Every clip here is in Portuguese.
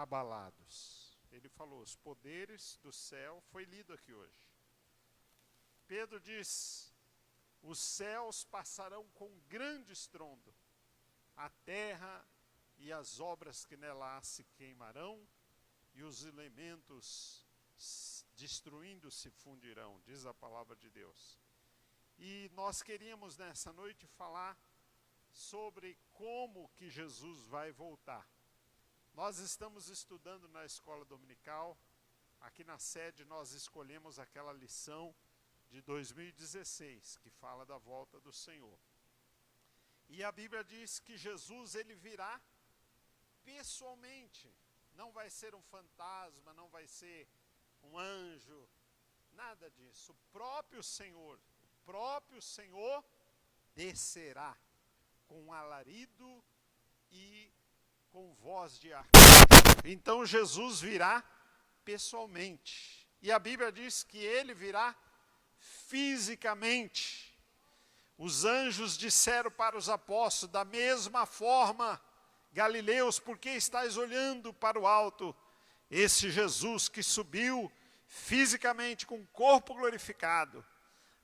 abalados. Ele falou, os poderes do céu, foi lido aqui hoje. Pedro diz, os céus passarão com grande estrondo, a terra e as obras que nela há se queimarão, e os elementos destruindo se fundirão, diz a palavra de Deus. E nós queríamos nessa noite falar sobre como que Jesus vai voltar. Nós estamos estudando na escola dominical, aqui na sede nós escolhemos aquela lição de 2016, que fala da volta do Senhor. E a Bíblia diz que Jesus ele virá pessoalmente, não vai ser um fantasma, não vai ser um anjo, nada disso. O próprio Senhor descerá com alarido e com voz de arcanjo. Então Jesus virá pessoalmente. E a Bíblia diz que ele virá fisicamente. Os anjos disseram para os apóstolos, da mesma forma, Galileus, por que estáis olhando para o alto? Esse Jesus que subiu fisicamente com o corpo glorificado,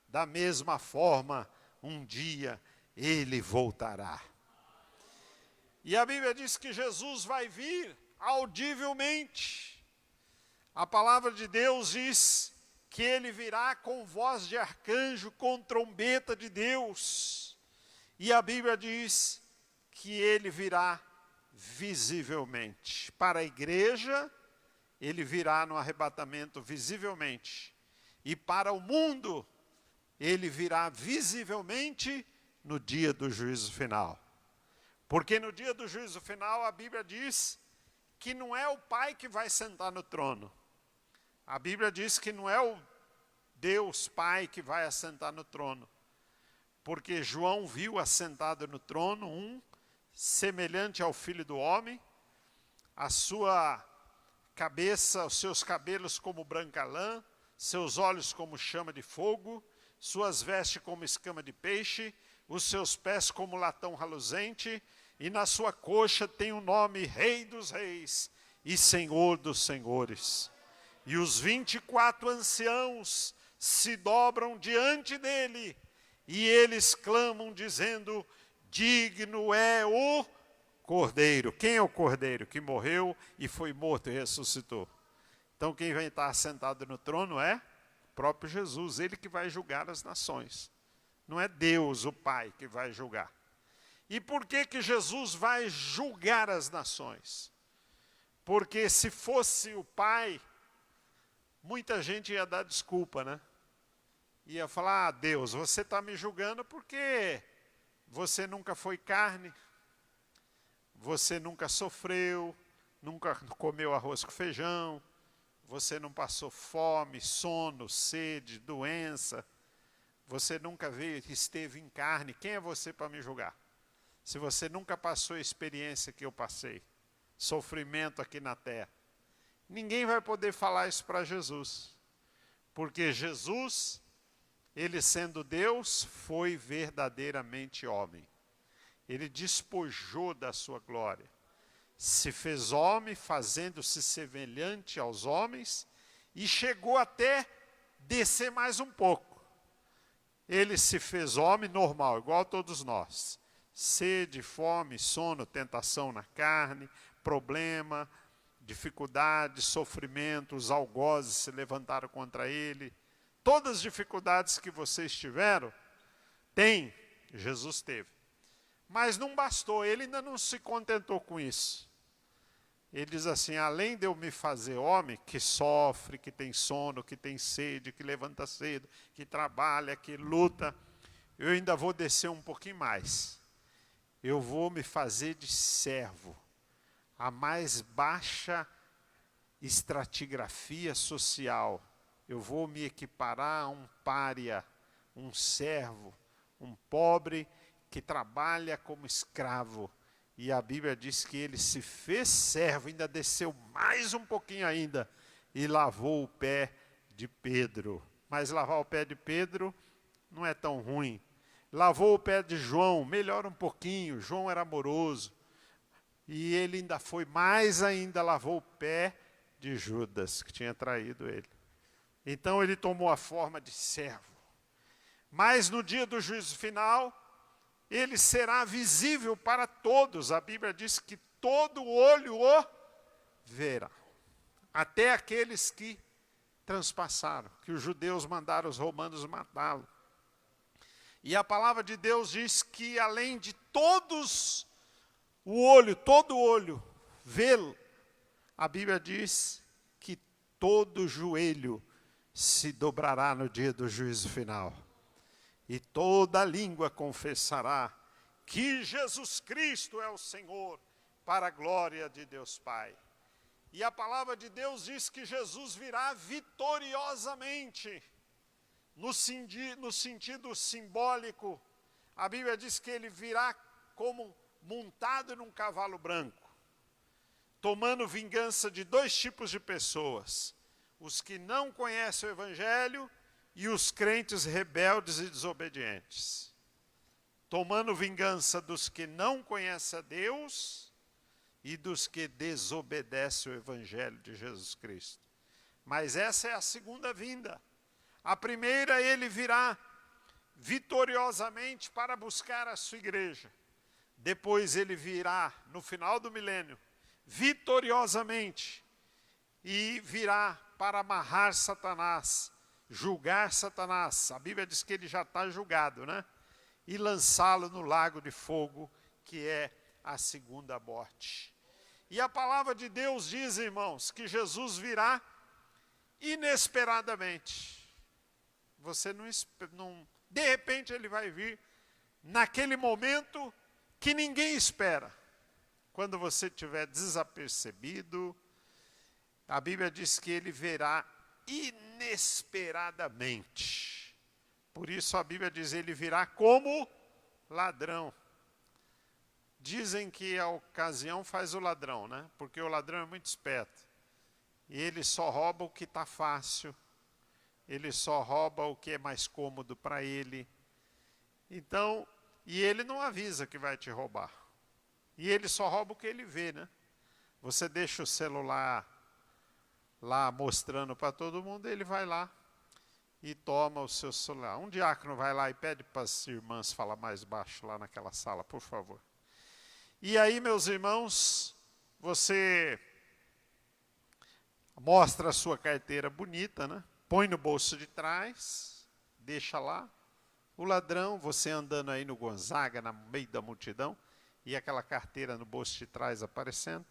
da mesma forma, um dia ele voltará. E a Bíblia diz que Jesus vai vir audivelmente. A palavra de Deus diz que ele virá com voz de arcanjo, com trombeta de Deus. E a Bíblia diz que ele virá visivelmente. Para a igreja, ele virá no arrebatamento visivelmente. E para o mundo, ele virá visivelmente no dia do juízo final. Porque no dia do juízo final, a Bíblia diz que não é o Pai que vai sentar no trono. A Bíblia diz que não é o Deus Pai que vai assentar no trono. Porque João viu assentado no trono um semelhante ao Filho do Homem, a sua cabeça, os seus cabelos como branca lã, seus olhos como chama de fogo, suas vestes como escama de peixe, os seus pés como latão reluzente, e na sua coxa tem o nome Rei dos Reis e Senhor dos Senhores. E os 24 anciãos se dobram diante dele, e eles clamam dizendo, digno é o Cordeiro. Quem é o Cordeiro? Que morreu e foi morto e ressuscitou. Então quem vai estar sentado no trono é o próprio Jesus, ele que vai julgar as nações. Não é Deus, o Pai, que vai julgar. E por que que Jesus vai julgar as nações? Porque se fosse o Pai, muita gente ia dar desculpa, né? Ia falar, Deus, você está me julgando porque você nunca foi carne, você nunca sofreu, nunca comeu arroz com feijão, você não passou fome, sono, sede, doença, você nunca esteve em carne, quem é você para me julgar? Se você nunca passou a experiência que eu passei, sofrimento aqui na terra. Ninguém vai poder falar isso para Jesus, porque Jesus, ele sendo Deus, foi verdadeiramente homem. Ele despojou da sua glória, se fez homem, fazendo-se semelhante aos homens, e chegou até descer mais um pouco. Ele se fez homem normal, igual a todos nós. Sede, fome, sono, tentação na carne, problema, dificuldade, sofrimento, os algozes se levantaram contra ele. Todas as dificuldades que vocês tiveram, Jesus teve. Mas não bastou, ele ainda não se contentou com isso. Ele diz assim, além de eu me fazer homem, que sofre, que tem sono, que tem sede, que levanta cedo, que trabalha, que luta, eu ainda vou descer um pouquinho mais. Eu vou me fazer de servo, a mais baixa estratigrafia social. Eu vou me equiparar a um pária, um servo, um pobre que trabalha como escravo. E a Bíblia diz que ele se fez servo, ainda desceu mais um pouquinho ainda, e lavou o pé de Pedro. Mas lavar o pé de Pedro não é tão ruim. Lavou o pé de João, melhora um pouquinho, João era amoroso. E ele ainda foi mais ainda, lavou o pé de Judas, que tinha traído ele. Então ele tomou a forma de servo. Mas no dia do juízo final, ele será visível para todos. A Bíblia diz que todo olho o verá. Até aqueles que transpassaram, que os judeus mandaram os romanos matá-lo. E a palavra de Deus diz que além de todos, todo olho vê-lo, a Bíblia diz que todo joelho se dobrará no dia do juízo final. E toda língua confessará que Jesus Cristo é o Senhor, para a glória de Deus Pai. E a palavra de Deus diz que Jesus virá vitoriosamente, no sentido simbólico. A Bíblia diz que ele virá como montado num cavalo branco, tomando vingança de dois tipos de pessoas: os que não conhecem o Evangelho e os crentes rebeldes e desobedientes. Tomando vingança dos que não conhecem a Deus e dos que desobedecem o Evangelho de Jesus Cristo. Mas essa é a segunda vinda. A primeira, ele virá vitoriosamente para buscar a sua igreja. Depois ele virá, no final do milênio, vitoriosamente, e virá para amarrar Satanás, julgar Satanás. A Bíblia diz que ele já está julgado, né? E lançá-lo no lago de fogo, que é a segunda morte. E a palavra de Deus diz, irmãos, que Jesus virá inesperadamente. Você não, de repente ele vai vir naquele momento que ninguém espera. Quando você estiver desapercebido, a Bíblia diz que ele virá inesperadamente. Por isso a Bíblia diz, ele virá como ladrão. Dizem que a ocasião faz o ladrão, né? Porque o ladrão é muito esperto. E ele só rouba o que está fácil. Ele só rouba o que é mais cômodo para ele. Então, e ele não avisa que vai te roubar. E ele só rouba o que ele vê, né? Você deixa o celular lá mostrando para todo mundo, ele vai lá e toma o seu celular. Um diácono vai lá e pede para as irmãs falar mais baixo lá naquela sala, por favor. E aí, meus irmãos, você mostra a sua carteira bonita, né? Põe no bolso de trás, deixa lá. O ladrão, você andando aí no Gonzaga, no meio da multidão, e aquela carteira no bolso de trás aparecendo,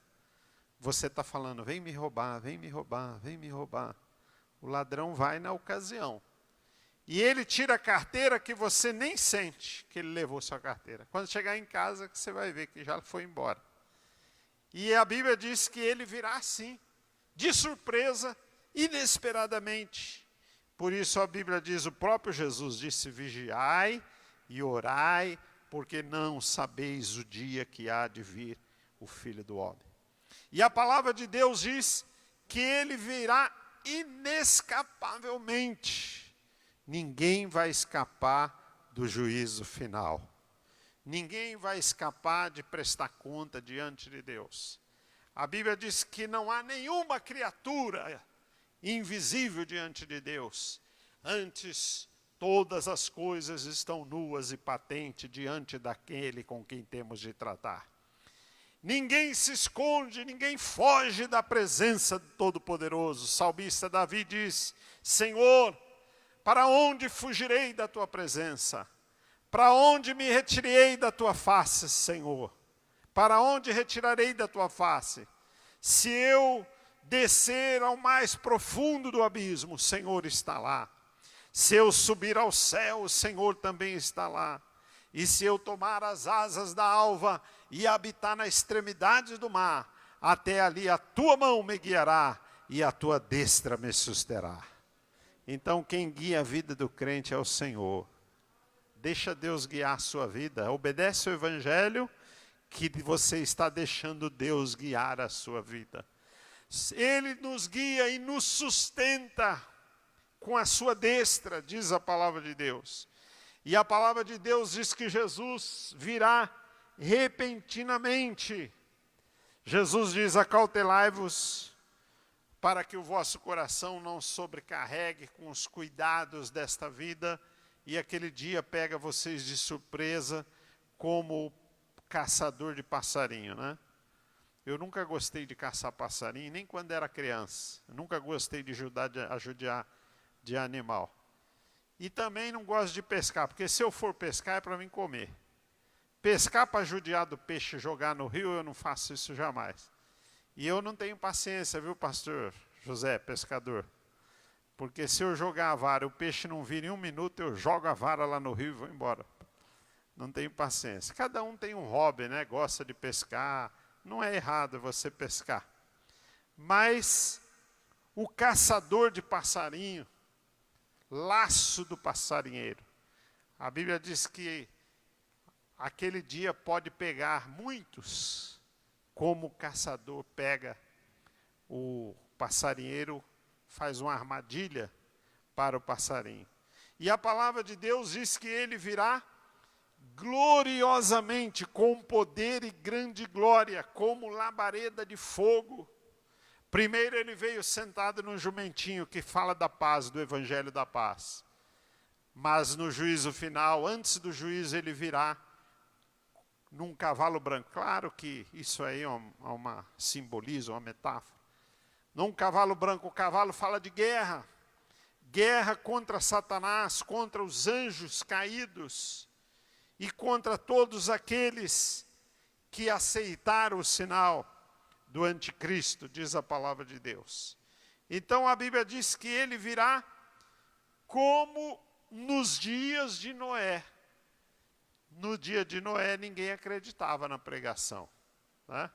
você está falando, vem me roubar, vem me roubar, vem me roubar. O ladrão vai na ocasião. E ele tira a carteira que você nem sente que ele levou sua carteira. Quando chegar em casa, que você vai ver que já foi embora. E a Bíblia diz que ele virá assim, de surpresa, inesperadamente. Por isso a Bíblia diz, o próprio Jesus disse, vigiai e orai, porque não sabeis o dia que há de vir o Filho do Homem. E a palavra de Deus diz que ele virá inescapavelmente. Ninguém vai escapar do juízo final. Ninguém vai escapar de prestar conta diante de Deus. A Bíblia diz que não há nenhuma criatura invisível diante de Deus. Antes, todas as coisas estão nuas e patentes diante daquele com quem temos de tratar. Ninguém se esconde, ninguém foge da presença do Todo-Poderoso. O salmista Davi diz, Senhor, para onde fugirei da tua presença? Para onde me retirei da tua face, Senhor? Para onde retirarei da tua face? Se eu descer ao mais profundo do abismo, o Senhor está lá. Se eu subir ao céu, o Senhor também está lá. E se eu tomar as asas da alva e habitar na extremidade do mar, até ali a tua mão me guiará e a tua destra me susterá. Então quem guia a vida do crente é o Senhor. Deixa Deus guiar a sua vida. Obedece o Evangelho que você está deixando Deus guiar a sua vida. Ele nos guia e nos sustenta com a sua destra, diz a palavra de Deus. E a palavra de Deus diz que Jesus virá repentinamente. Jesus diz: acautelai-vos para que o vosso coração não sobrecarregue com os cuidados desta vida e aquele dia pega vocês de surpresa como o caçador de passarinho, né? Eu nunca gostei de caçar passarinho, nem quando era criança. Eu nunca gostei de judiar de animal. E também não gosto de pescar, porque se eu for pescar é para mim comer. Pescar para judiar do peixe e jogar no rio, eu não faço isso jamais. E eu não tenho paciência, viu, pastor José, pescador? Porque se eu jogar a vara, o peixe não vira em 1 minuto, eu jogo a vara lá no rio e vou embora. Não tenho paciência. Cada um tem um hobby, né? Gosta de pescar. Não é errado você pescar. Mas o caçador de passarinho, laço do passarinheiro. A Bíblia diz que aquele dia pode pegar muitos, como o caçador pega, o passarinheiro faz uma armadilha para o passarinho. E a palavra de Deus diz que ele virá gloriosamente, com poder e grande glória, como labareda de fogo. Primeiro ele veio sentado num jumentinho que fala da paz, do evangelho da paz. Mas no juízo final, antes do juízo, ele virá num cavalo branco. Claro que isso aí é uma simbolismo, uma metáfora. Num cavalo branco, o cavalo fala de guerra. Guerra contra Satanás, contra os anjos caídos e contra todos aqueles que aceitaram o sinal do anticristo, diz a palavra de Deus. Então a Bíblia diz que ele virá como nos dias de Noé. No dia de Noé ninguém acreditava na pregação, né?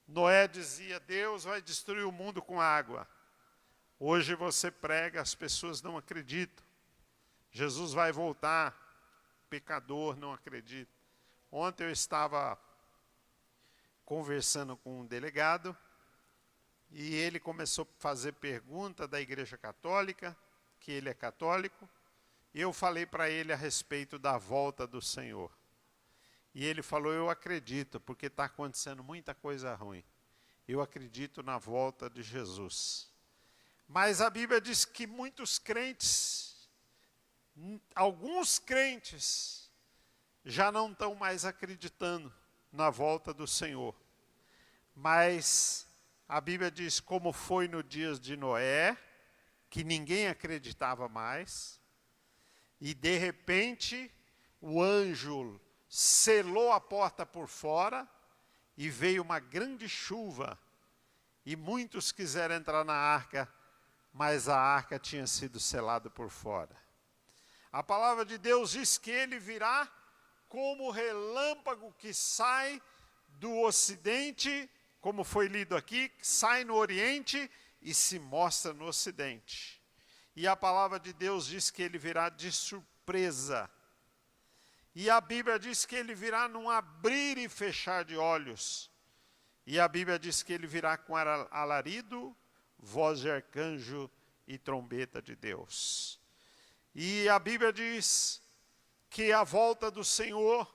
Noé dizia: Deus vai destruir o mundo com água. Hoje você prega, as pessoas não acreditam. Jesus vai voltar, pecador não acredita. Ontem eu estava conversando com um delegado e ele começou a fazer pergunta da Igreja Católica, que ele é católico. E eu falei para ele a respeito da volta do Senhor. E ele falou: eu acredito, porque está acontecendo muita coisa ruim. Eu acredito na volta de Jesus. Mas a Bíblia diz que muitos crentes, alguns crentes, já não estão mais acreditando na volta do Senhor. Mas a Bíblia diz como foi no dias de Noé, que ninguém acreditava mais, e de repente o anjo selou a porta por fora e veio uma grande chuva e muitos quiseram entrar na arca, mas a arca tinha sido selada por fora. A palavra de Deus diz que ele virá como relâmpago que sai do ocidente, como foi lido aqui, sai no oriente e se mostra no ocidente. E a palavra de Deus diz que ele virá de surpresa. E a Bíblia diz que ele virá num abrir e fechar de olhos. E a Bíblia diz que ele virá com alarido, voz de arcanjo e trombeta de Deus. E a Bíblia diz que a volta do Senhor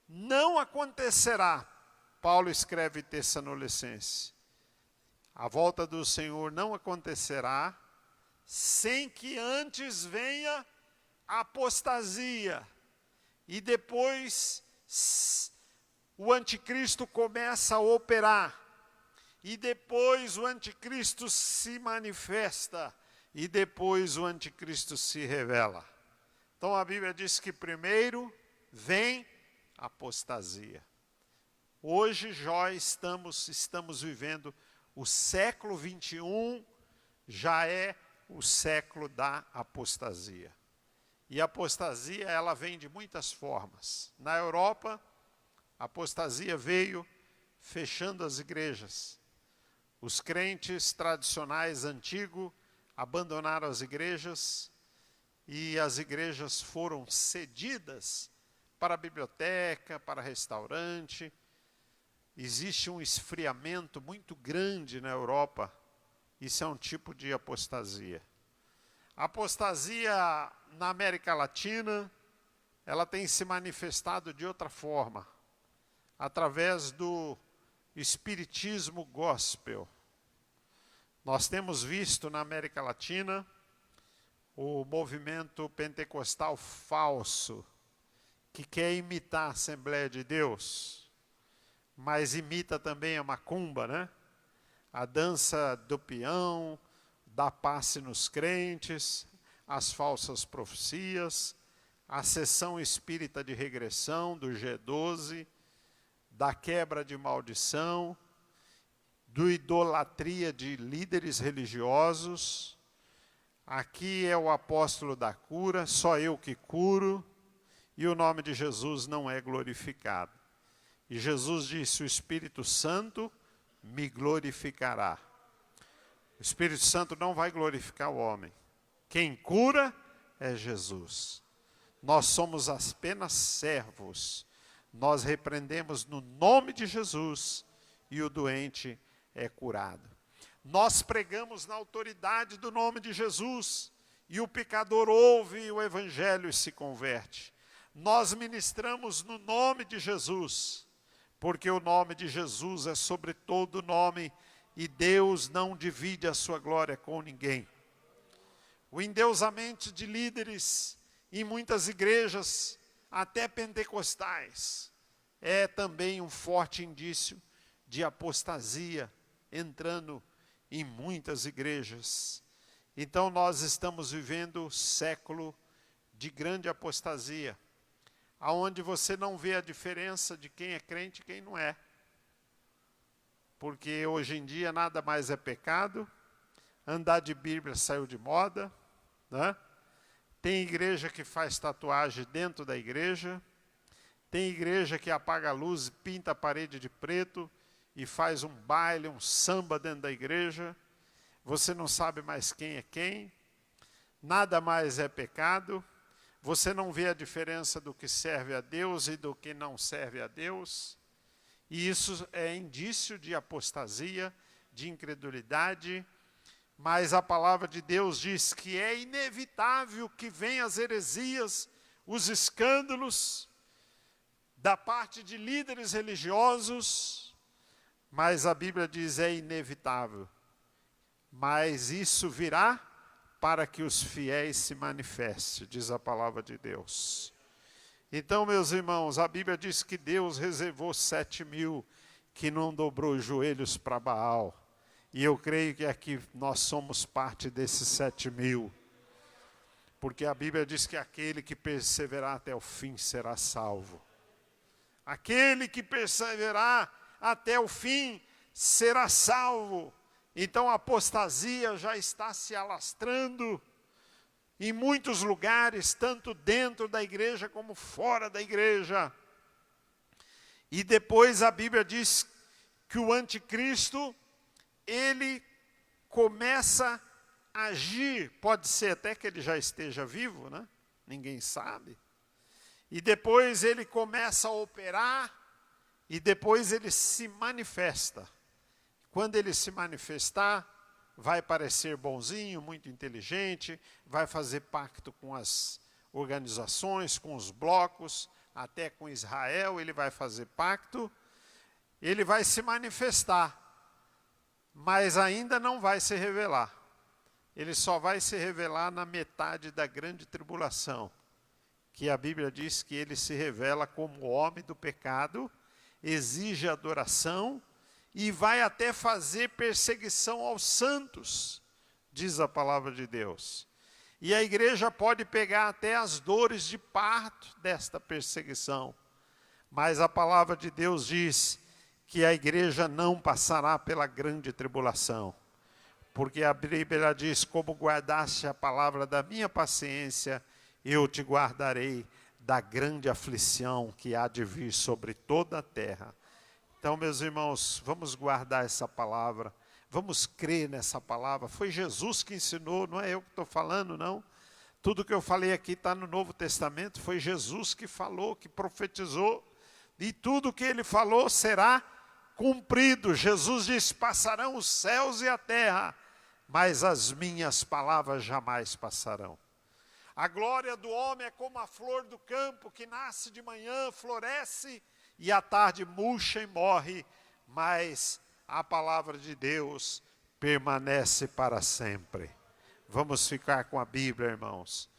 não acontecerá. Paulo escreve em Tessalonicenses: a volta do Senhor não acontecerá sem que antes venha a apostasia. E depois o anticristo começa a operar. E depois o anticristo se manifesta. E depois o anticristo se revela. Então a Bíblia diz que primeiro vem a apostasia. Hoje estamos vivendo o século 21, já é o século da apostasia. E a apostasia, ela vem de muitas formas. Na Europa, a apostasia veio fechando as igrejas. Os crentes tradicionais antigos abandonaram as igrejas e as igrejas foram cedidas para a biblioteca, para restaurante. Existe um esfriamento muito grande na Europa. Isso é um tipo de apostasia. A apostasia na América Latina, ela tem se manifestado de outra forma, através do espiritismo gospel. Nós temos visto na América Latina o movimento pentecostal falso, que quer imitar a Assembleia de Deus, mas imita também a macumba, né? A dança do peão, dá passe nos crentes, as falsas profecias, a sessão espírita de regressão do G12, da quebra de maldição, do idolatria de líderes religiosos. Aqui é o apóstolo da cura, só eu que curo, e o nome de Jesus não é glorificado. E Jesus disse: o Espírito Santo me glorificará. O Espírito Santo não vai glorificar o homem. Quem cura é Jesus. Nós somos apenas servos. Nós repreendemos no nome de Jesus e o doente é curado. Nós pregamos na autoridade do nome de Jesus e o pecador ouve o evangelho e se converte. Nós ministramos no nome de Jesus, porque o nome de Jesus é sobre todo nome e Deus não divide a sua glória com ninguém. O endeusamento de líderes em muitas igrejas, até pentecostais, é também um forte indício de apostasia entrando em muitas igrejas. Então nós estamos vivendo século de grande apostasia, aonde você não vê a diferença de quem é crente e quem não é. Porque hoje em dia nada mais é pecado, andar de Bíblia saiu de moda, né? Tem igreja que faz tatuagem dentro da igreja, tem igreja que apaga a luz, pinta a parede de preto e faz um baile, um samba dentro da igreja. Você não sabe mais quem é quem, nada mais é pecado, você não vê a diferença do que serve a Deus e do que não serve a Deus. E isso é indício de apostasia, de incredulidade, mas a palavra de Deus diz que é inevitável que venham as heresias, os escândalos da parte de líderes religiosos, mas a Bíblia diz é inevitável. Mas isso virá para que os fiéis se manifestem, diz a palavra de Deus. Então, meus irmãos, a Bíblia diz que Deus reservou 7.000 que não dobrou os joelhos para Baal. E eu creio que aqui nós somos parte desses 7.000. Porque a Bíblia diz que aquele que perseverar até o fim será salvo. Aquele que perseverar até o fim será salvo. Então a apostasia já está se alastrando em muitos lugares, tanto dentro da igreja como fora da igreja. E depois a Bíblia diz que o anticristo, ele começa a agir, pode ser até que ele já esteja vivo, né? Ninguém sabe. E depois ele começa a operar, e depois ele se manifesta. Quando ele se manifestar, vai parecer bonzinho, muito inteligente, vai fazer pacto com as organizações, com os blocos, até com Israel ele vai fazer pacto, ele vai se manifestar, mas ainda não vai se revelar. Ele só vai se revelar na metade da grande tribulação, que a Bíblia diz que ele se revela como homem do pecado, exige adoração, e vai até fazer perseguição aos santos, diz a palavra de Deus. E a igreja pode pegar até as dores de parto desta perseguição. Mas a palavra de Deus diz que a igreja não passará pela grande tribulação. Porque a Bíblia diz, como guardaste a palavra da minha paciência, eu te guardarei da grande aflição que há de vir sobre toda a terra. Então, meus irmãos, vamos guardar essa palavra, vamos crer nessa palavra. Foi Jesus que ensinou, não é eu que estou falando, não. Tudo que eu falei aqui está no Novo Testamento, foi Jesus que falou, que profetizou, e tudo que ele falou será cumprido. Jesus disse, passarão os céus e a terra, mas as minhas palavras jamais passarão. A glória do homem é como a flor do campo, que nasce de manhã, floresce, e à tarde murcha e morre, mas a palavra de Deus permanece para sempre. Vamos ficar com a Bíblia, irmãos.